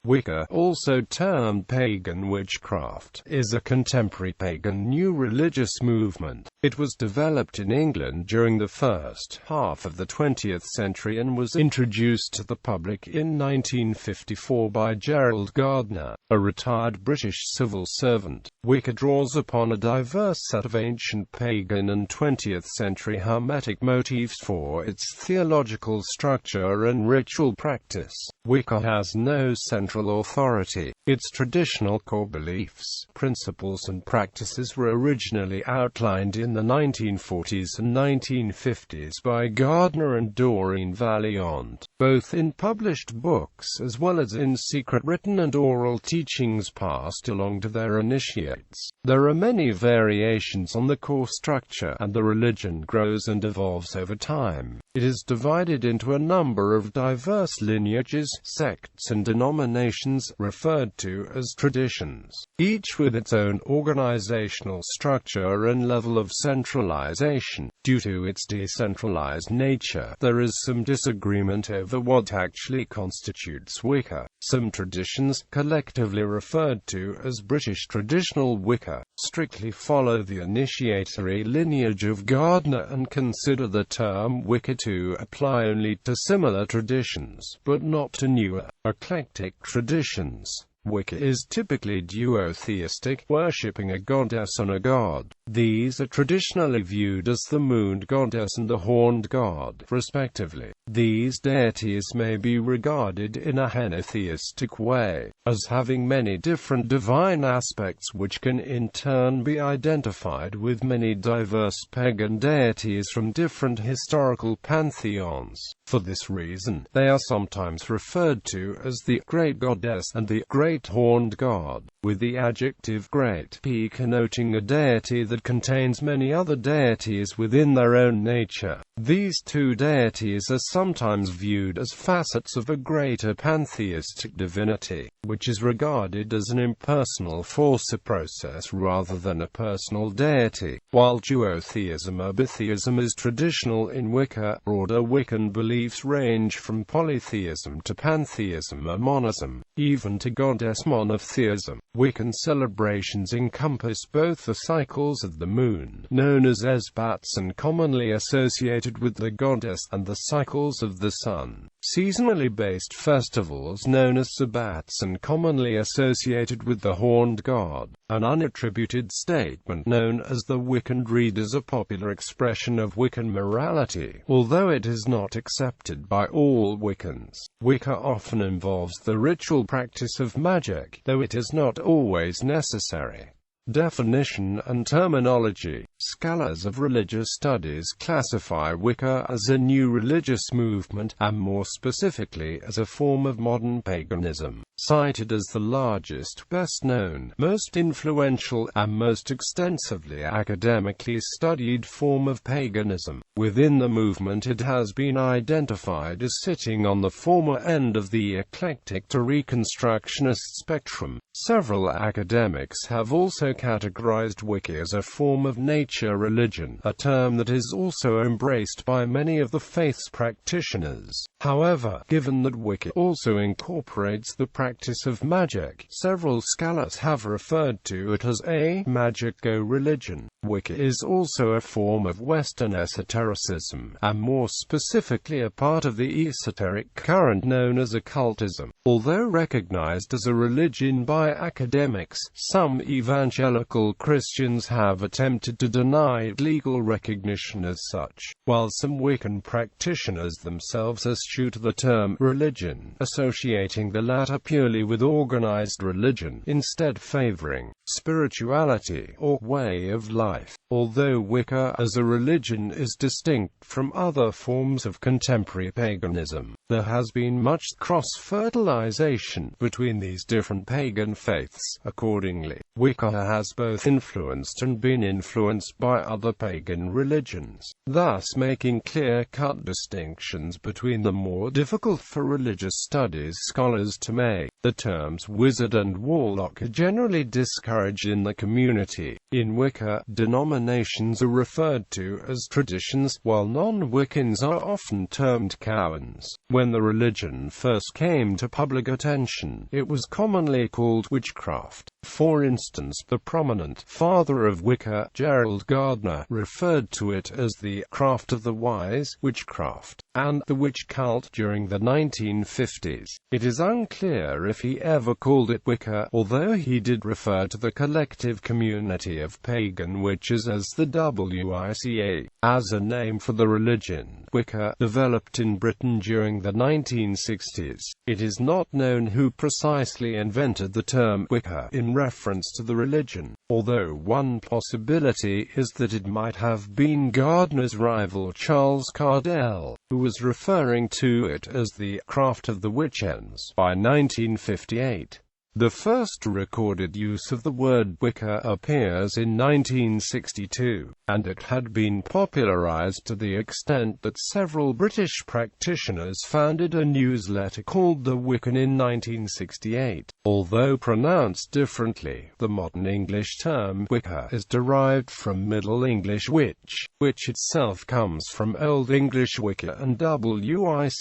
Wicca, also termed pagan witchcraft, is a contemporary pagan new religious movement. It was developed in England during the first half of the 20th century and was introduced to the public in 1954 by Gerald Gardner, a retired British civil servant. Wicca draws upon a diverse set of ancient pagan and 20th century hermetic motifs for its theological structure and ritual practice. Wicca has no central authority. Its traditional core beliefs, principles and practices were originally outlined in the 1940s and 1950s by Gardner and Doreen Valiant, both in published books as well as in secret written and oral teachings passed along to their initiates. There are many variations on the core structure, and the religion grows and evolves over time. It is divided into a number of diverse lineages, sects and denominations, referred to as traditions, each with its own organizational structure and level of centralization. Due to its decentralized nature, there is some disagreement over what actually constitutes Wicca. Some traditions, collectively referred to as British traditional Wicca, strictly follow the initiatory lineage of Gardner and consider the term Wicca to apply only to similar traditions, but not to newer, eclectic traditions. Wicca is typically duotheistic, worshipping a goddess and a god. These are traditionally viewed as the moon goddess and the horned god, respectively. These deities may be regarded in a henotheistic way, as having many different divine aspects which can in turn be identified with many diverse pagan deities from different historical pantheons. For this reason, they are sometimes referred to as the Great Goddess and the Great Horned God, with the adjective great p connoting a deity that contains many other deities within their own nature. These two deities are sometimes viewed as facets of a greater pantheistic divinity, which is regarded as an impersonal force, a process rather than a personal deity. While duotheism or bitheism is traditional in Wicca, broader Wiccan beliefs range from polytheism to pantheism or monism, even to goddess monotheism. Wiccan celebrations encompass both the cycles of the moon, known as esbats and commonly associated with the goddess, and the cycles of the sun, seasonally based festivals known as sabbats and commonly associated with the horned god. An unattributed statement known as the Wiccan Rede is a popular expression of Wiccan morality, although it is not accepted by all Wiccans. Wicca often involves the ritual practice of magic, though it is not always necessary. Definition and terminology. Scholars of religious studies classify Wicca as a new religious movement, and more specifically as a form of modern paganism. Cited as the largest, best-known, most influential, and most extensively academically studied form of paganism. Within the movement it has been identified as sitting on the former end of the eclectic to reconstructionist spectrum. Several academics have also categorized Wicca as a form of nature religion, a term that is also embraced by many of the faith's practitioners. However, given that Wicca also incorporates the practice of magic, several scholars have referred to it as a magico-religion. Wicca is also a form of Western esotericism, and more specifically a part of the esoteric current known as occultism. Although recognized as a religion by academics, some evangelical Christians have attempted to deny it legal recognition as such, while some Wiccan practitioners themselves eschew the term religion, associating the latter purely with organized religion, instead favoring spirituality or way of life. Although Wicca as a religion is distinct from other forms of contemporary paganism, there has been much cross-fertilization between these different pagan faiths. Accordingly, Wicca has both influenced and been influenced by other pagan religions, thus making clear-cut distinctions between them more difficult for religious studies scholars to make. The terms wizard and warlock are generally discouraged encouraged in the community. In Wicca, denominations are referred to as traditions, while non-Wiccans are often termed cowens. When the religion first came to public attention, it was commonly called witchcraft. For instance, the prominent father of Wicca, Gerald Gardner, referred to it as the craft of the wise, witchcraft, and the witch cult during the 1950s. It is unclear if he ever called it Wicca, although he did refer to the collective community of pagan witches as the Wicca. As a name for the religion, Wicca developed in Britain during the 1960s. It is not known who precisely invented the term Wicca in reference to the religion, although one possibility is that it might have been Gardner's rival Charles Cardell, who was referring to it as the craft of the witch-ends by 1958. The first recorded use of the word Wicca appears in 1962, and it had been popularized to the extent that several British practitioners founded a newsletter called The Wiccan in 1968. Although pronounced differently, the modern English term Wicca is derived from Middle English witch, which itself comes from Old English Wicca and Wicce,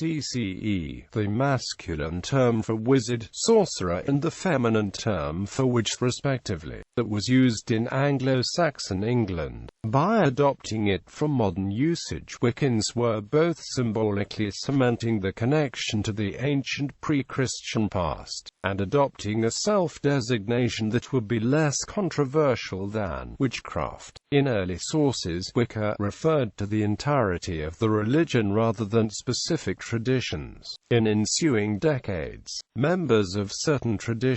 the masculine term for wizard, sorcerer, and the feminine term for witch respectively, that was used in Anglo-Saxon England. By adopting it for modern usage, Wiccans were both symbolically cementing the connection to the ancient pre-Christian past, and adopting a self-designation that would be less controversial than witchcraft. In early sources, Wicca referred to the entirety of the religion rather than specific traditions. In ensuing decades, members of certain traditions,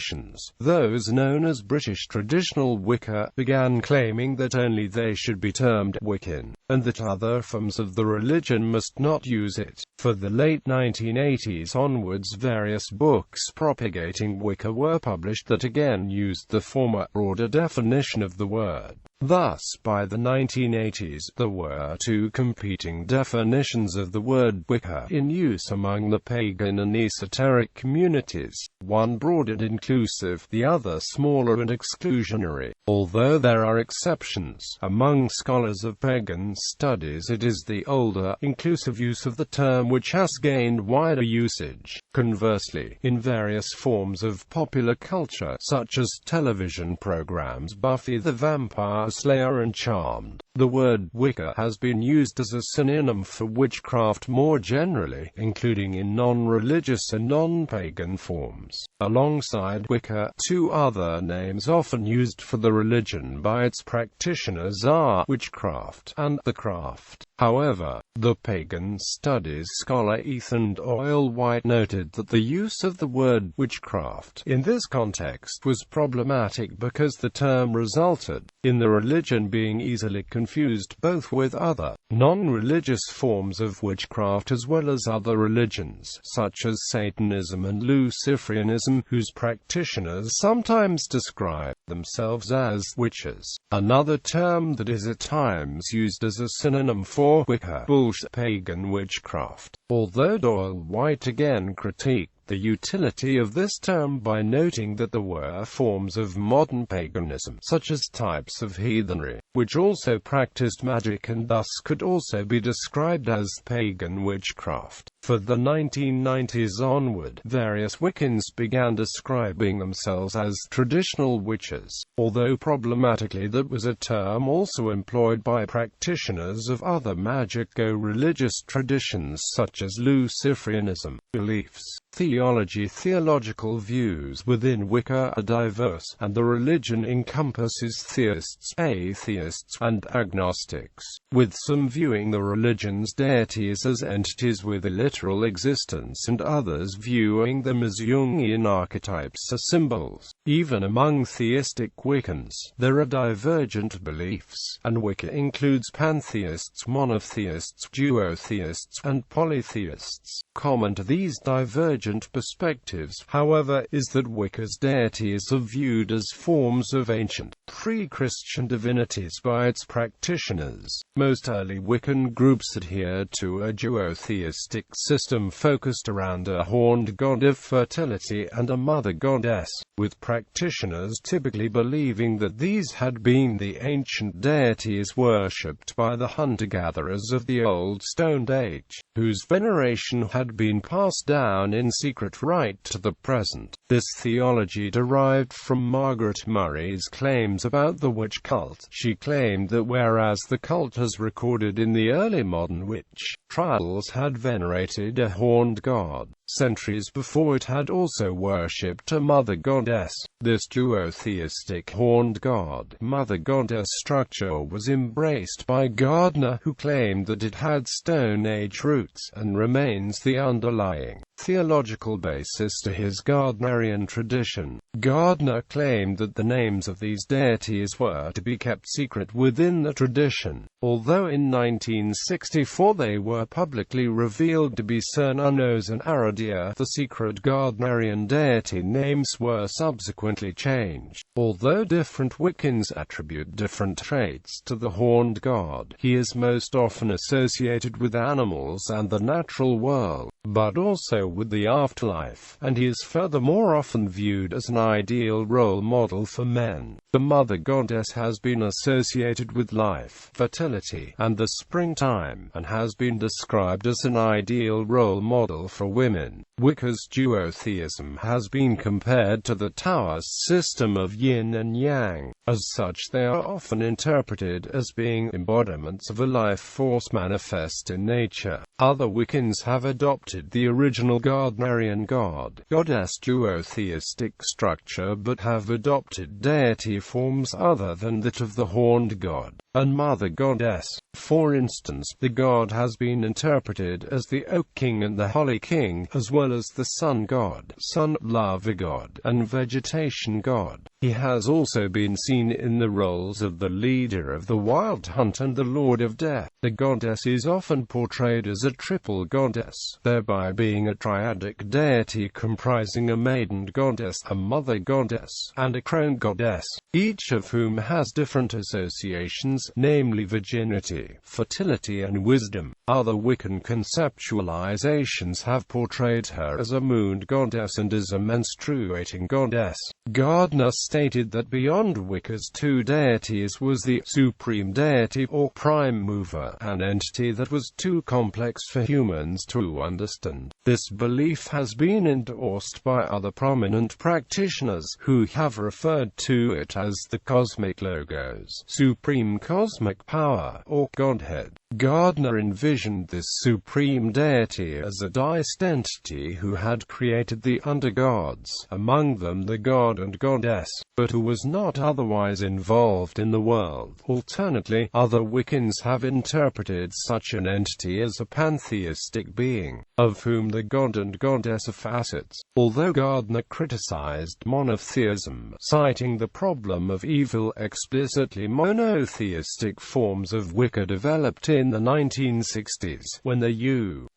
those known as British traditional Wicca, began claiming that only they should be termed Wiccan, and that other forms of the religion must not use it. For the late 1980s onwards, various books propagating Wicca were published that again used the former, broader definition of the word. Thus, by the 1980s, there were two competing definitions of the word Wicca in use among the pagan and esoteric communities, one broad and inclusive, the other smaller and exclusionary. Although there are exceptions, among scholars of pagan studies it is the older, inclusive use of the term which has gained wider usage. Conversely, in various forms of popular culture, such as television programs Buffy the Vampire Slayer and Charmed, the word Wicca has been used as a synonym for witchcraft more generally, including in non-religious and non-pagan forms. Alongside Wicca, two other names often used for the religion by its practitioners are witchcraft and the craft. However, the pagan studies scholar Ethan Doyle White noted that the use of the word witchcraft in this context was problematic because the term resulted in the religion being easily confused both with other, non-religious forms of witchcraft as well as other religions, such as Satanism and Luciferianism, whose practitioners sometimes describe themselves as witches. Another term that is at times used as a synonym for Wicca, pagan witchcraft. Although Doyle White again critiqued the utility of this term by noting that there were forms of modern paganism, such as types of heathenry, which also practiced magic and thus could also be described as pagan witchcraft. For the 1990s onward, various Wiccans began describing themselves as traditional witches, although problematically that was a term also employed by practitioners of other magico-religious traditions such as Luciferianism. Beliefs, theological views within Wicca are diverse, and the religion encompasses theists, atheists, and agnostics, with some viewing the religion's deities as entities with a literal existence and others viewing them as Jungian archetypes or symbols. Even among theistic Wiccans, there are divergent beliefs, and Wicca includes pantheists, monotheists, duotheists, and polytheists. Common to these divergent divergent perspectives, however, is that Wicca's deities are viewed as forms of ancient, pre-Christian divinities by its practitioners. Most early Wiccan groups adhered to a duotheistic system focused around a horned god of fertility and a mother goddess, with practitioners typically believing that these had been the ancient deities worshipped by the hunter-gatherers of the Old Stone Age, whose veneration had been passed down in secret right to the present. This theology derived from Margaret Murray's claims about the witch cult. She claimed that whereas the cult as recorded in the early modern witch trials had venerated a horned god, centuries before it had also worshipped a mother goddess. This duotheistic horned god, mother goddess structure was embraced by Gardner, who claimed that it had Stone Age roots, and remains the underlying theological basis to his Gardnerian tradition. Gardner claimed that the names of these deities were to be kept secret within the tradition, although in 1964 they were publicly revealed to be Cernunnos and Aradia. The secret Gardnerian deity names were subsequently changed. Although different Wiccans attribute different traits to the horned god, he is most often associated with animals and the natural world, but also with the afterlife, and he is furthermore often viewed as an ideal role model for men. The mother goddess has been associated with life, fertility, and the springtime, and has been described as an ideal role model for women. Wicca's duotheism has been compared to the Taoist system of yin and yang. As such, they are often interpreted as being embodiments of a life force manifest in nature. Other Wiccans have adopted the original Gardnerian god-goddess duotheistic structure but have adopted deity forms other than that of the horned god and mother goddess. For instance, the god has been interpreted as the Oak King and the Holly King, as well as the Sun God, Sun, Lava God, and Vegetation God. He has also been seen in the roles of the leader of the Wild Hunt and the Lord of Death. The goddess is often portrayed as a triple goddess, thereby being a triadic deity comprising a maiden goddess, a mother goddess, and a crone goddess, each of whom has different associations, namely virginity, fertility and wisdom. Other Wiccan conceptualizations have portrayed her as a moon goddess and as a menstruating goddess. Gardner stated that beyond Wicca's two deities was the supreme deity or prime mover, an entity that was too complex for humans to understand. This belief has been endorsed by other prominent practitioners, who have referred to it as the cosmic logos, supreme cosmic power, or Godhead. Gardner envisioned this supreme deity as a deist entity who had created the undergods, among them the god and goddess, but who was not otherwise involved in the world. Alternately, other Wiccans have interpreted such an entity as a pantheistic being, of whom the god and goddess are facets. Although Gardner criticized monotheism, citing the problem of evil, explicitly monotheistic forms of Wicca developed in the 1960s, when the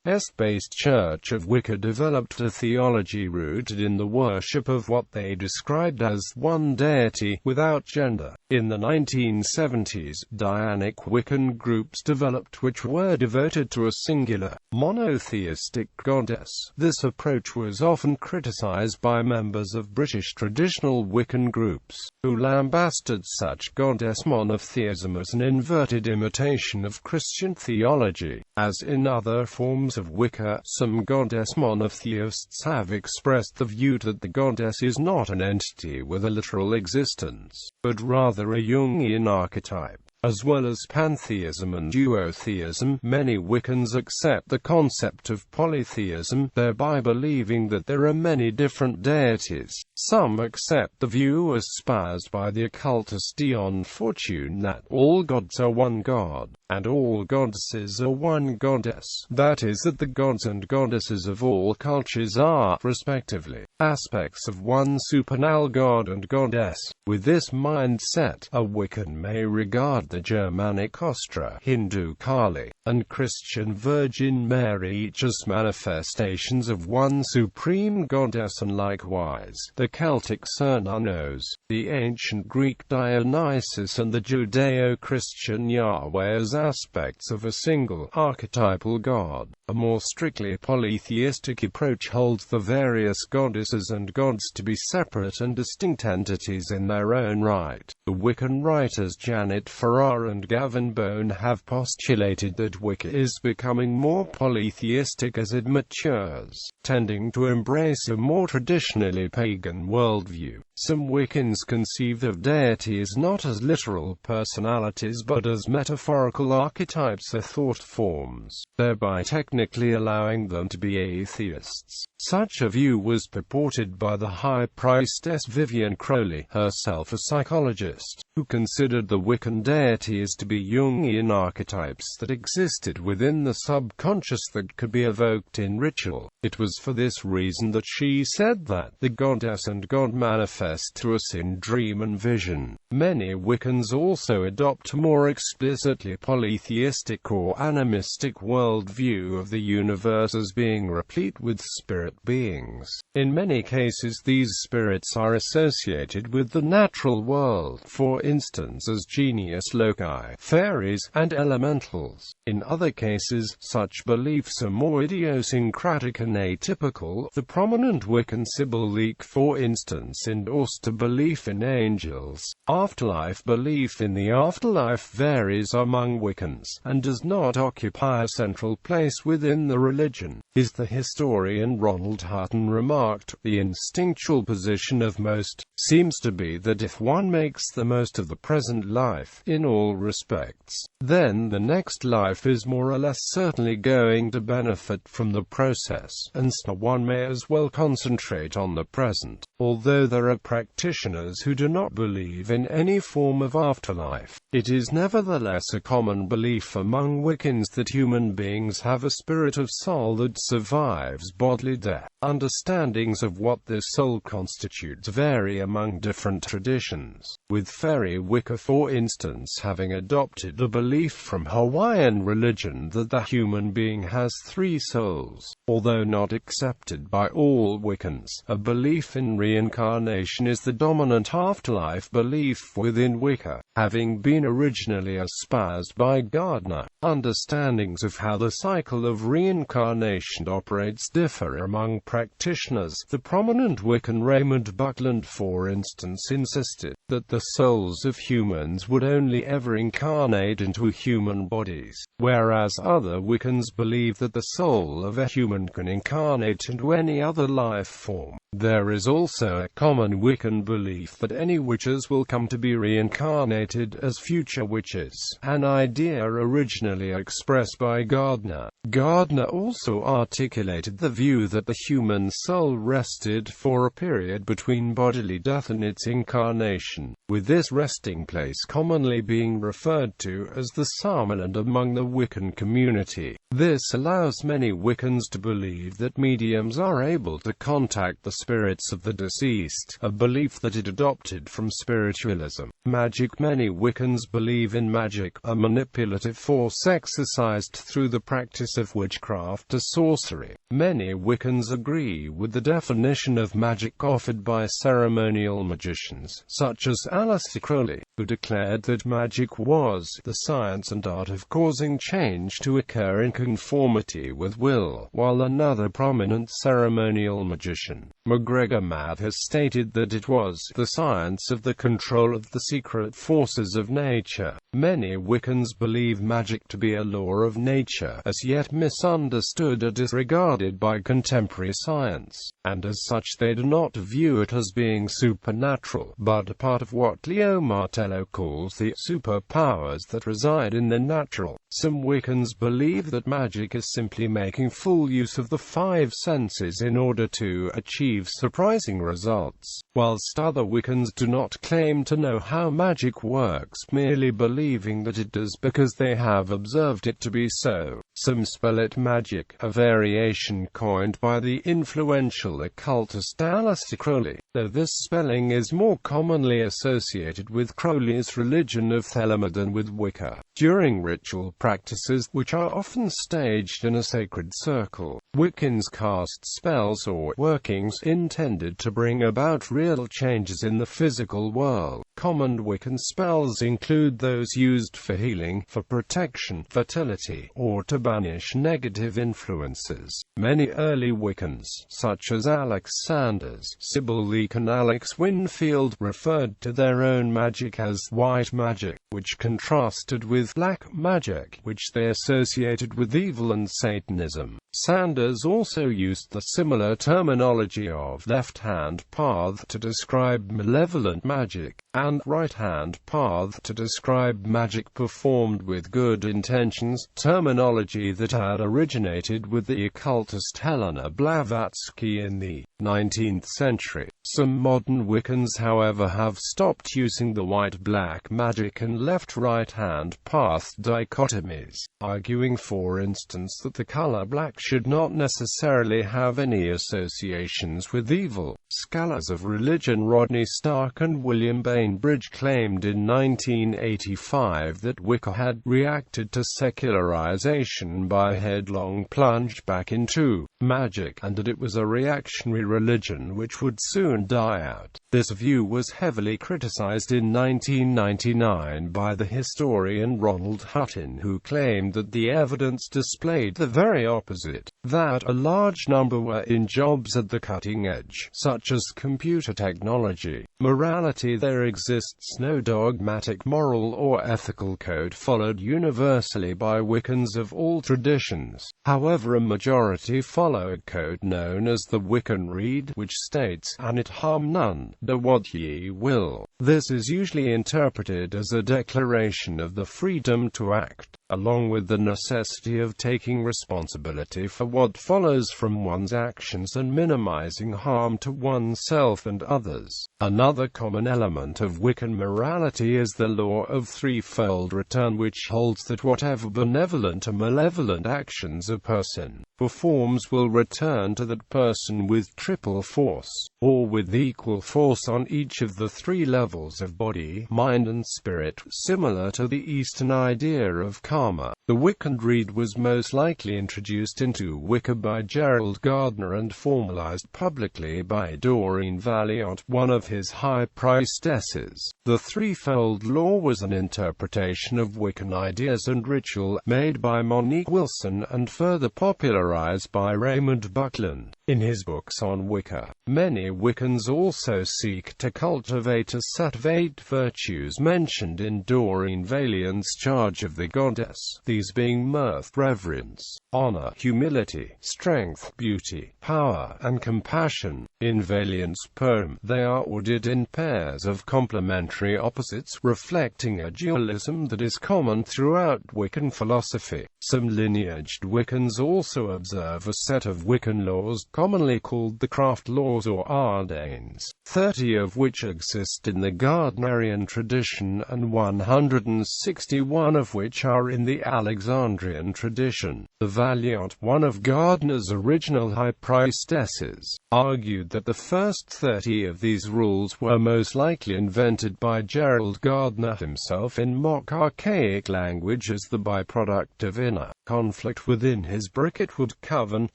US-based Church of Wicca developed a theology rooted in the worship of what they described as one deity, without gender. In the 1970s, Dianic Wiccan groups developed which were devoted to a singular, monotheistic goddess. This approach was often criticized by members of British traditional Wiccan groups, who lambasted such goddess monotheism as an inverted imitation of Christian theology. As in other forms of Wicca, some goddess monotheists have expressed the view that the goddess is not an entity with a literal existence, but rather a Jungian archetype. As well as pantheism and duotheism, many Wiccans accept the concept of polytheism, thereby believing that there are many different deities. Some accept the view espoused by the occultist Dion Fortune that all gods are one god, and all goddesses are one goddess. That is, that the gods and goddesses of all cultures are, respectively, aspects of one supernal god and goddess. With this mindset, a Wiccan may regard the the Germanic Ostra, Hindu Kali, and Christian Virgin Mary, each as manifestations of one supreme goddess, and likewise the Celtic Cernunnos, the ancient Greek Dionysus, and the Judeo-Christian Yahweh as aspects of a single archetypal god. A more strictly polytheistic approach holds the various goddesses and gods to be separate and distinct entities in their own right. The Wiccan writers Janet Farrar and Gavin Bone have postulated that Wicca is becoming more polytheistic as it matures, tending to embrace a more traditionally pagan worldview. Some Wiccans conceive of deities not as literal personalities but as metaphorical archetypes or thought forms, thereby technically allowing them to be atheists. Such a view was purported by the High Priestess Vivian Crowley, herself a psychologist, who considered the Wiccan deities to be Jungian archetypes that existed within the subconscious that could be evoked in ritual. It was for this reason that she said that the goddess and god manifest to us in dream and vision. Many Wiccans also adopt a more explicitly polytheistic or animistic worldview of the universe as being replete with spirit beings. In many cases these spirits are associated with the natural world, for instance as genius loci, fairies, and elementals. In other cases, such beliefs are more idiosyncratic and atypical. The prominent Wiccan Sybil Leek, for instance, endorsed a belief in angels. Afterlife belief in the afterlife varies among Wiccans, and does not occupy a central place within the religion. As the historian Ronald Hutton remarked, the instinctual position of most seems to be that if one makes the most of the present life, in all respects, then the next life is more or less certainly going to benefit from the process, and so one may as well concentrate on the present. Although there are practitioners who do not believe in any form of afterlife, it is nevertheless a common belief among Wiccans that human beings have a spirit of soul that survives bodily death. Understandings of what this soul constitutes vary among different traditions, with Fairy Wicca, for instance, having adopted a belief from Hawaiian religion that the human being has 3 souls. Although not accepted by all Wiccans, a belief in reincarnation is the dominant afterlife belief within Wicca, having been originally espoused by Gardner. Understandings of how the cycle of reincarnation operates differ among practitioners. The prominent Wiccan Raymond Buckland, for instance, insisted that the souls of humans would only ever incarnate into human bodies, whereas other Wiccans believe that the soul of a human can incarnate into any other life form. There is also a common Wiccan belief that any witches will come to be reincarnated as future witches, an idea originally expressed by Gardner. Gardner also articulated the view that the human soul rested for a period between bodily death and its incarnation, with this resting place commonly being referred to as the Samaland among the Wiccan community. This allows many Wiccans to believe that mediums are able to contact the spirits of the deceased, a belief that it adopted from spiritualism. Magic. Many Wiccans believe in magic, a manipulative force exercised through the practice of witchcraft or sorcery. Many Wiccans agree with the definition of magic offered by ceremonial magicians, such as Aleister Crowley, who declared that magic was the science and art of causing change to occur in conformity with will, while another prominent ceremonial magician, MacGregor Math, has stated that it was the science of the control of the secret forces of nature. Many Wiccans believe magic to be a law of nature, as yet misunderstood or disregarded by contemporary science, and as such they do not view it as being supernatural, but a part of what Leo Martello calls the superpowers that reside in the natural. Some Wiccans believe that magic is simply making full use of the 5 senses in order to achieve surprising results, whilst other Wiccans do not claim to know how magic works, merely believing that it does because they have observed it to be so. Some spell it magic, a variation coined by the influential occultist Aleister Crowley, though this spelling is more commonly associated with Crowley's religion of Thelema than with Wicca. During ritual practices, which are often staged in a sacred circle, Wiccans cast spells or workings intended to bring about real changes in the physical world. Common Wiccan spells include those used for healing, for protection, fertility, or to banish negative influences. Many early Wiccans, such as Alex Sanders, Sybil Leek and Alex Winfield, referred to their own magic as white magic, which contrasted with black magic, which they associated with evil and Satanism. Sanders also used the similar terminology of left-hand path to describe malevolent magic, and right-hand path to describe magic performed with good intentions, terminology that had originated with the occultist Helena Blavatsky in the 19th century. Some modern Wiccans, however, have stopped using the white-black magic and left-right-hand path dichotomies, arguing for instance that the color black should not necessarily have any associations with evil. Scholars of religion Rodney Stark and William Bainbridge claimed in 1985 that Wicca had reacted to secularization by a headlong plunge back into magic, and that it was a reactionary religion which would soon die out. This view was heavily criticized in 1999 by the historian Ronald Hutton, who claimed that the evidence displayed the very opposite, that a large number were in jobs at the cutting edge, such as computer technology. Morality. There exists no dogmatic moral or ethical code followed universally by Wiccans of all traditions. However, a majority follow a code known as the Wiccan Rede, which states, "And it harm none, do what ye will." This is usually interpreted as a declaration of the freedom to act, along with the necessity of taking responsibility for what follows from one's actions and minimizing harm to oneself and others. Another common element of Wiccan morality is the law of threefold return, which holds that whatever benevolent or malevolent actions a person performs will return to that person with triple force, or with equal force on each of the three levels of body, mind and spirit, similar to the Eastern idea of karma. The Wiccan Rede was most likely introduced into Wicca by Gerald Gardner and formalized publicly by Doreen Valiant, one of his high priestesses. The threefold law was an interpretation of Wiccan ideas and ritual, made by Monique Wilson and further popularized by Raymond Buckland in his books on Wicca. Many Wiccans also seek to cultivate a set of 8 virtues mentioned in Doreen Valiant's Charge of the Goddess, these being mirth, reverence, honor, humility, strength, beauty, power, and compassion. In Valiant's poem, they are ordered in pairs of complementary opposites, reflecting a dualism that is common throughout Wiccan philosophy. Some lineaged Wiccans also observe a set of Wiccan laws, commonly called the craft laws or ardanes, 30 of which exist in the Gardnerian tradition and 161 of which are in the Alexandrian tradition. The Valiant, one of Gardner's original high priestesses, argued that the first 30 of these rules were most likely invented by Gerald Gardner himself in mock archaic language as the byproduct of inner conflict within his Bricketwood coven.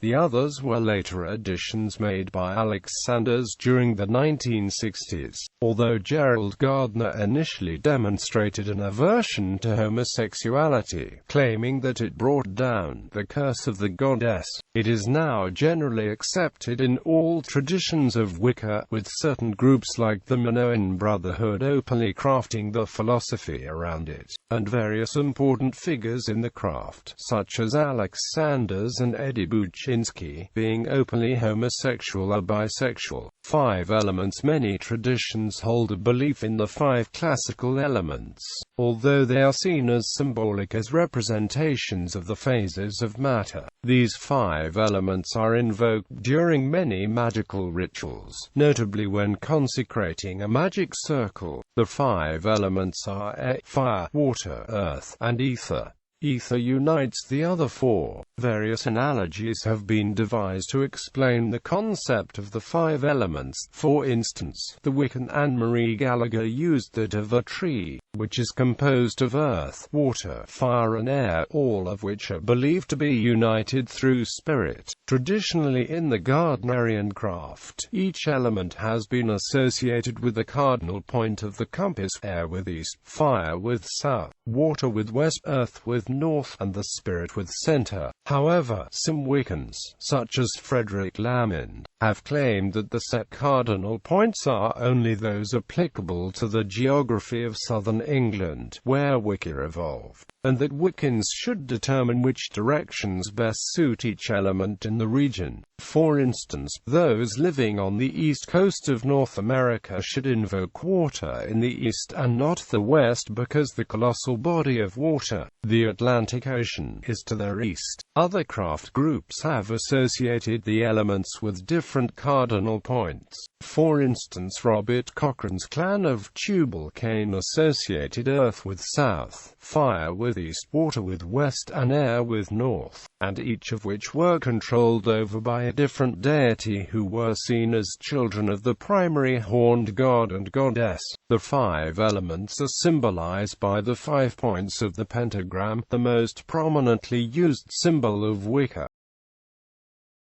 The others were later additions made by Alex Sanders during the 1960s, although Gerald Gardner initially demonstrated an aversion to homosexuality, claiming that it brought down the curse of the goddess. It is now generally accepted in all traditions of Wicca, with certain groups like the Minoan Brotherhood openly crafting the philosophy around it, and various important figures in the craft, such as Alex Sanders and Eddie Buczynski, being openly homosexual or bisexual. 5 elements. Many traditions hold a belief in the 5 classical elements, although they are seen as symbolic as representations of the phases of matter. These 5 elements are invoked during many magical rituals, notably when consecrating a magic circle. The 5 elements are air, fire, water, earth, and ether. ether unites the other four. Various analogies have been devised to explain the concept of the five elements. For instance, the Wiccan Anne-Marie Gallagher used that of a tree, which is composed of earth, water, fire and air, all of which are believed to be united through spirit. Traditionally in the Gardnerian craft, each element has been associated with the cardinal point of the compass: air with east, fire with south, water with west, earth with north, and the spirit with center. However, some Wiccans, such as Frederick Lamond, have claimed that the set cardinal points are only those applicable to the geography of southern England, where Wicca evolved, and that Wiccans should determine which directions best suit each element in the region. For instance, those living on the east coast of North America should invoke water in the east and not the west, because the colossal body of water, the Atlantic Ocean, is to their east. Other craft groups have associated the elements with different cardinal points. For instance, Robert Cochrane's clan of Tubal-Cain associated earth with south, fire with east, water with west, and air with north, and each of which were controlled over by a different deity who were seen as children of the primary horned god and goddess. The five elements are symbolized by the 5 points of the pentagram, the most prominently used symbol of Wicca.